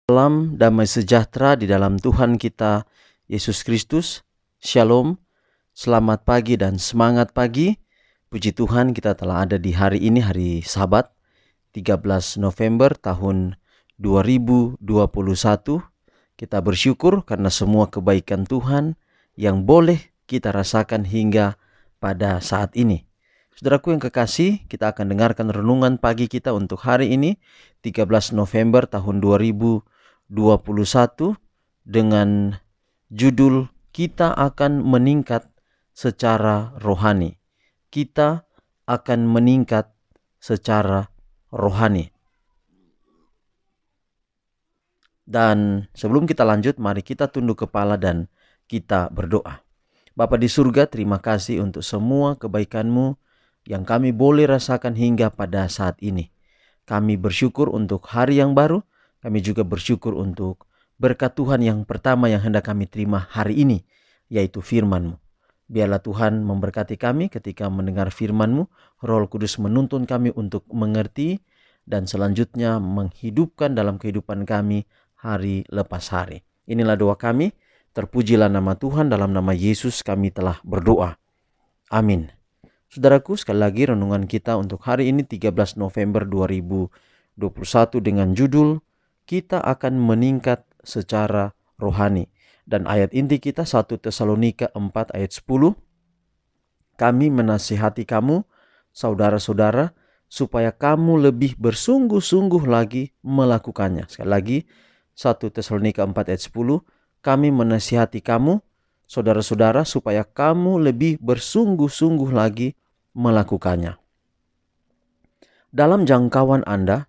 Salam damai sejahtera di dalam Tuhan kita Yesus Kristus. Shalom, selamat pagi dan semangat pagi. Puji Tuhan, kita telah ada di hari ini, hari Sabat 13 November tahun 2021. Kita bersyukur karena semua kebaikan Tuhan yang boleh kita rasakan hingga pada saat ini. Saudaraku yang kekasih, kita akan dengarkan renungan pagi kita untuk hari ini 13 November tahun 2021 dengan judul "Kita akan meningkat secara rohani". Kita akan meningkat secara rohani. Dan sebelum kita lanjut, mari kita tunduk kepala dan kita berdoa. Bapa di surga, terima kasih untuk semua kebaikan-Mu yang kami boleh rasakan hingga pada saat ini. Kami bersyukur untuk hari yang baru. Kami juga bersyukur untuk berkat Tuhan yang pertama yang hendak kami terima hari ini, yaitu firman-Mu. Biarlah Tuhan memberkati kami ketika mendengar firman-Mu. Roh Kudus menuntun kami untuk mengerti dan selanjutnya menghidupkan dalam kehidupan kami hari lepas hari. Inilah doa kami. Terpujilah nama Tuhan, dalam nama Yesus kami telah berdoa. Amin. Saudaraku, sekali lagi renungan kita untuk hari ini 13 November 2021 dengan judul "Kita akan meningkat secara rohani". Dan ayat inti kita 1 Tesalonika 4 ayat 10. Kami menasihati kamu, saudara-saudara, supaya kamu lebih bersungguh-sungguh lagi melakukannya. Sekali lagi 1 Tesalonika 4 ayat 10. Kami menasihati kamu, saudara-saudara, supaya kamu lebih bersungguh-sungguh lagi melakukannya. Dalam jangkauan Anda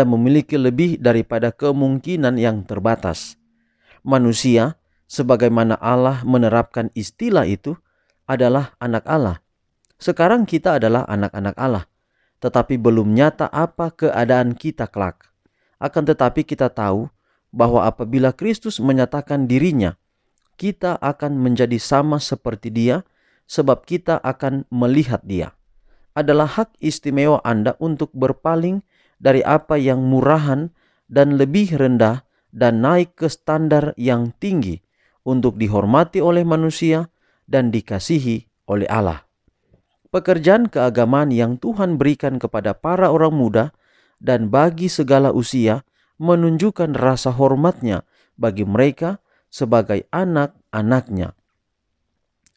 memiliki lebih daripada kemungkinan yang terbatas. Manusia, sebagaimana Allah menerapkan istilah itu, adalah anak Allah. Sekarang kita adalah anak-anak Allah, tetapi belum nyata apa keadaan kita kelak. Akan tetapi kita tahu bahwa apabila Kristus menyatakan dirinya, kita akan menjadi sama seperti Dia, sebab kita akan melihat Dia. Adalah hak istimewa Anda untuk berpaling dari apa yang murahan dan lebih rendah dan naik ke standar yang tinggi untuk dihormati oleh manusia dan dikasihi oleh Allah. Pekerjaan keagamaan yang Tuhan berikan kepada para orang muda dan bagi segala usia menunjukkan rasa hormatnya bagi mereka sebagai anak-anaknya.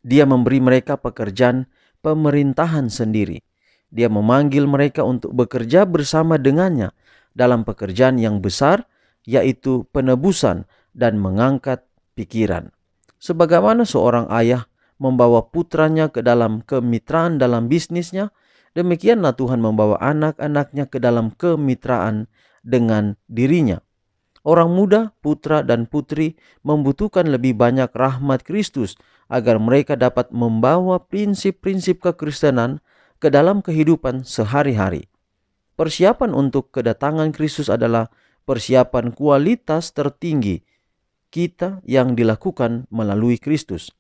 Dia memberi mereka pekerjaan pemerintahan sendiri. Dia memanggil mereka untuk bekerja bersama dengannya dalam pekerjaan yang besar, yaitu penebusan dan mengangkat pikiran. Sebagaimana seorang ayah membawa putranya ke dalam kemitraan dalam bisnisnya, demikianlah Tuhan membawa anak-anaknya ke dalam kemitraan dengan dirinya. Orang muda, putra dan putri membutuhkan lebih banyak rahmat Kristus agar mereka dapat membawa prinsip-prinsip kekristenan ke dalam kehidupan sehari-hari. Persiapan untuk kedatangan Kristus adalah persiapan kualitas tertinggi kita yang dilakukan melalui Kristus.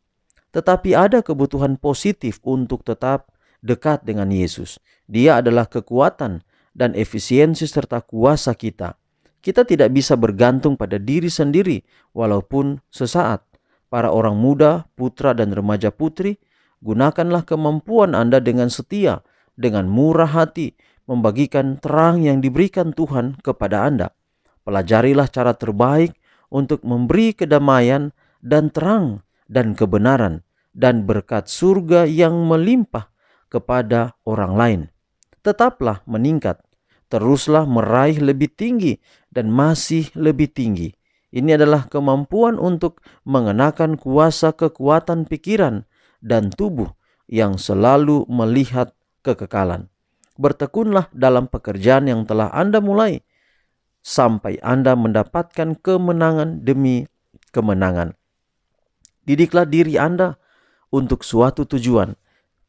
Tetapi ada kebutuhan positif untuk tetap dekat dengan Yesus. Dia adalah kekuatan dan efisiensi serta kuasa kita. Kita tidak bisa bergantung pada diri sendiri walaupun sesaat. Para orang muda, putra dan remaja putri, gunakanlah kemampuan Anda dengan setia, dengan murah hati, membagikan terang yang diberikan Tuhan kepada Anda. Pelajarilah cara terbaik untuk memberi kedamaian dan terang dan kebenaran dan berkat surga yang melimpah kepada orang lain. Tetaplah meningkat, teruslah meraih lebih tinggi dan masih lebih tinggi. Ini adalah kemampuan untuk mengenakan kuasa kekuatan pikiran dan tubuh yang selalu melihat kekekalan. Bertekunlah dalam pekerjaan yang telah Anda mulai sampai Anda mendapatkan kemenangan demi kemenangan. Didiklah diri Anda untuk suatu tujuan.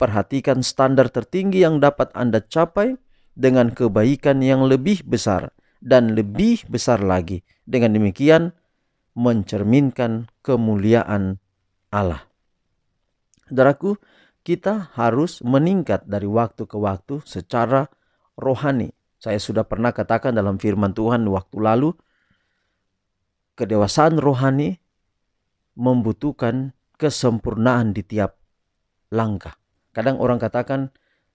Perhatikan standar tertinggi yang dapat Anda capai dengan kebaikan yang lebih besar dan lebih besar lagi. Dengan demikian mencerminkan kemuliaan Allah. Saudaraku, kita harus meningkat dari waktu ke waktu secara rohani. Saya sudah pernah katakan dalam firman Tuhan waktu lalu, kedewasaan rohani membutuhkan kesempurnaan di tiap langkah. Kadang orang katakan,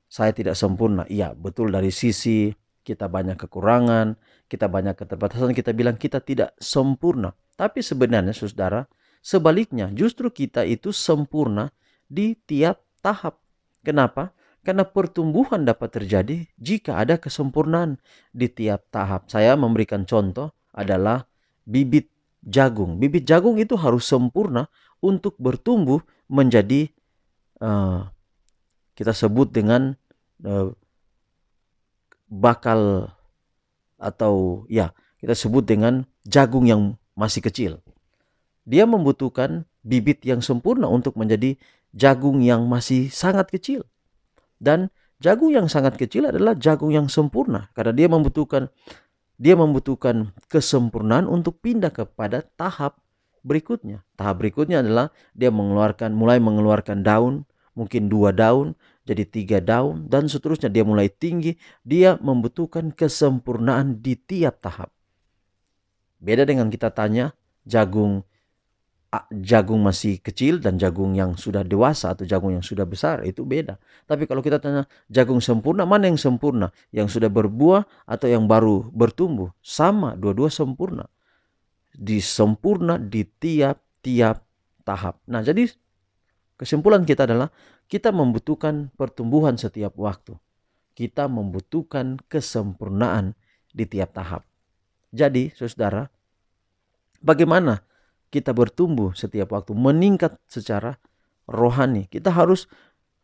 saya tidak sempurna. Iya, betul, dari sisi kita banyak kekurangan, kita banyak keterbatasan, kita bilang kita tidak sempurna. Tapi sebenarnya saudara, sebaliknya justru kita itu sempurna di tiap tahap. Kenapa? Karena pertumbuhan dapat terjadi jika ada kesempurnaan di tiap tahap. Saya memberikan contoh adalah bibit jagung. Bibit jagung itu harus sempurna untuk bertumbuh menjadi kita sebut dengan bakal, atau ya kita sebut dengan jagung yang masih kecil. Dia membutuhkan bibit yang sempurna untuk menjadi jagung yang masih sangat kecil. Dan jagung yang sangat kecil adalah jagung yang sempurna karena dia membutuhkan kesempurnaan untuk pindah kepada tahap berikutnya. Tahap berikutnya adalah dia mulai mengeluarkan daun, mungkin 2 daun, jadi 3 daun, dan seterusnya. Dia mulai tinggi, dia membutuhkan kesempurnaan di tiap tahap. Beda dengan kita tanya jagung masih kecil dan jagung yang sudah dewasa atau jagung yang sudah besar, itu beda. Tapi kalau kita tanya jagung sempurna, mana yang sempurna? Yang sudah berbuah atau yang baru bertumbuh? Sama, dua-dua sempurna. Sempurna di tiap-tiap tahap. Nah, jadi kesimpulan kita adalah kita membutuhkan pertumbuhan setiap waktu. Kita membutuhkan kesempurnaan di tiap tahap. Jadi, saudara, bagaimana kita bertumbuh setiap waktu, meningkat secara rohani? Kita harus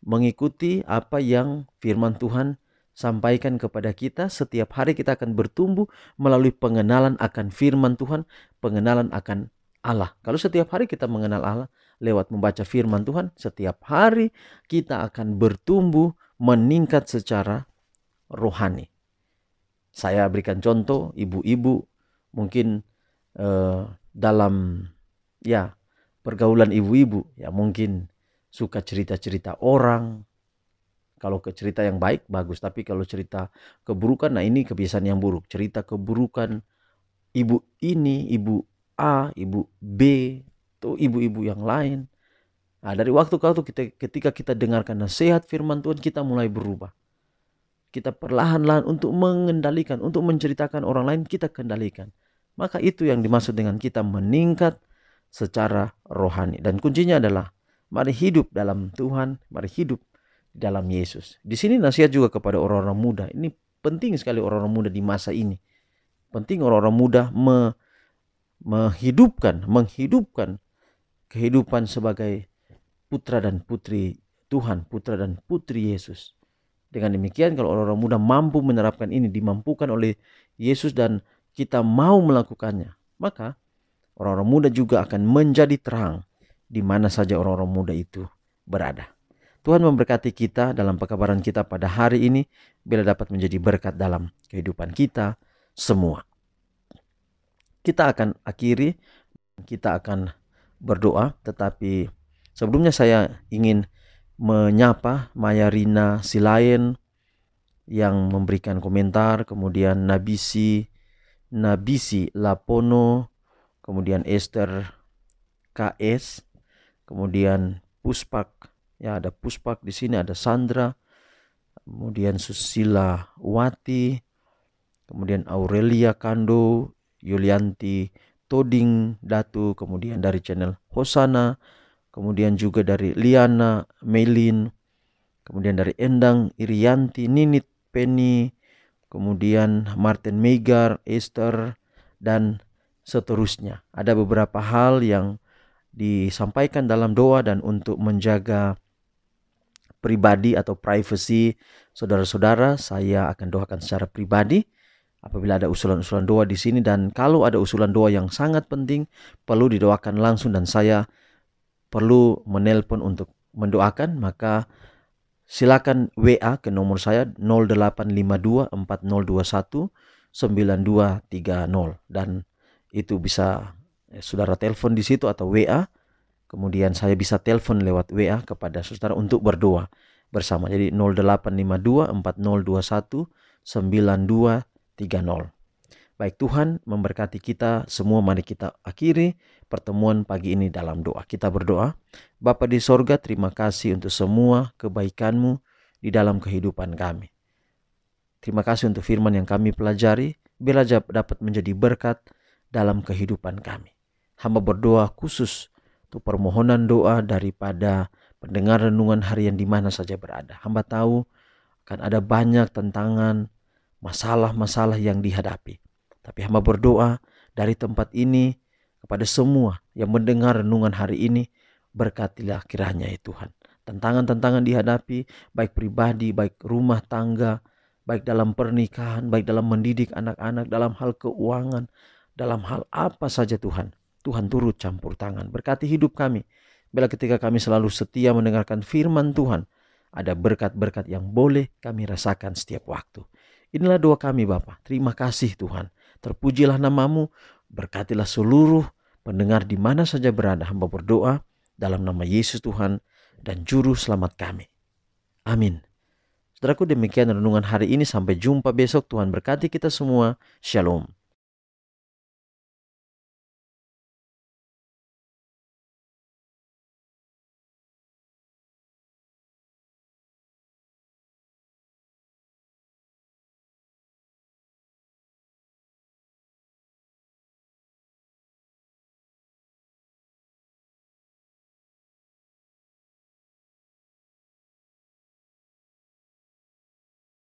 mengikuti apa yang firman Tuhan sampaikan kepada kita. Setiap hari kita akan bertumbuh melalui pengenalan akan firman Tuhan, pengenalan akan Allah. Kalau setiap hari kita mengenal Allah lewat membaca firman Tuhan, setiap hari kita akan bertumbuh meningkat secara rohani. Saya berikan contoh, ibu-ibu mungkin dalam pergaulan ibu-ibu mungkin suka cerita-cerita orang. Kalau ke cerita yang baik bagus, tapi kalau cerita keburukan, nah ini kebiasaan yang buruk. Cerita keburukan ibu ini, ibu A, ibu B, atau ibu-ibu yang lain. Nah, dari waktu ke waktu ketika kita dengarkan nasihat firman Tuhan, kita mulai berubah. Kita perlahan-lahan untuk mengendalikan, untuk menceritakan orang lain, kita kendalikan. Maka itu yang dimaksud dengan kita meningkat secara rohani. Dan kuncinya adalah mari hidup dalam Tuhan, mari hidup dalam Yesus. Di sini nasihat juga kepada orang-orang muda. Ini penting sekali orang-orang muda di masa ini. Penting orang-orang muda menghidupkan kehidupan sebagai putra dan putri Tuhan, putra dan putri Yesus. Dengan demikian, kalau orang-orang muda mampu menerapkan ini, dimampukan oleh Yesus dan kita mau melakukannya, maka orang-orang muda juga akan menjadi terang di mana saja orang-orang muda itu berada. Tuhan memberkati kita dalam pekabaran kita pada hari ini, bila dapat menjadi berkat dalam kehidupan kita semua. Kita akan akhiri, kita akan berdoa, tetapi sebelumnya saya ingin menyapa Maya Rina Silayen yang memberikan komentar, kemudian Nabisi Lapono, kemudian Esther KS, kemudian Puspak, ada Puspak di sini, ada Sandra, kemudian Susila Wati, kemudian Aurelia Kando, Yulianti Toding Datu, kemudian dari channel Hosana, kemudian juga dari Liana Melin, kemudian dari Endang Irianti, Ninit Penny, kemudian Martin Megar, Esther, dan seterusnya. Ada beberapa hal yang disampaikan dalam doa, dan untuk menjaga pribadi atau privacy saudara-saudara, saya akan doakan secara pribadi apabila ada usulan-usulan doa di sini. Dan kalau ada usulan doa yang sangat penting, perlu didoakan langsung dan saya perlu menelpon untuk mendoakan, maka silakan WA ke nomor saya 0852 4021 9230, dan itu bisa saudara telepon di situ atau WA. Kemudian saya bisa telepon lewat WA kepada saudara untuk berdoa bersama. Jadi 0852 4021 9230. Baik, Tuhan memberkati kita semua. Mari kita akhiri pertemuan pagi ini dalam doa. Kita berdoa. Bapa di sorga, terima kasih untuk semua kebaikan-Mu di dalam kehidupan kami. Terima kasih untuk firman yang kami pelajari. Biarlah dapat menjadi berkat dalam kehidupan kami. Hamba berdoa khusus untuk permohonan doa daripada pendengar renungan harian di mana saja berada. Hamba tahu akan ada banyak tantangan, masalah-masalah yang dihadapi. Tapi hamba berdoa dari tempat ini kepada semua yang mendengar renungan hari ini, berkatilah kiranya ya Tuhan. Tantangan-tantangan dihadapi, baik pribadi, baik rumah tangga, baik dalam pernikahan, baik dalam mendidik anak-anak, dalam hal keuangan, dalam hal apa saja Tuhan. Tuhan turut campur tangan, berkati hidup kami. Bila ketika kami selalu setia mendengarkan firman Tuhan, ada berkat-berkat yang boleh kami rasakan setiap waktu. Inilah doa kami Bapa. Terima kasih Tuhan. Terpujilah nama-Mu, berkatilah seluruh pendengar di mana saja berada. Hamba berdoa dalam nama Yesus Tuhan dan Juru Selamat kami. Amin. Saudaraku, demikian renungan hari ini. Sampai jumpa besok. Tuhan berkati kita semua. Shalom.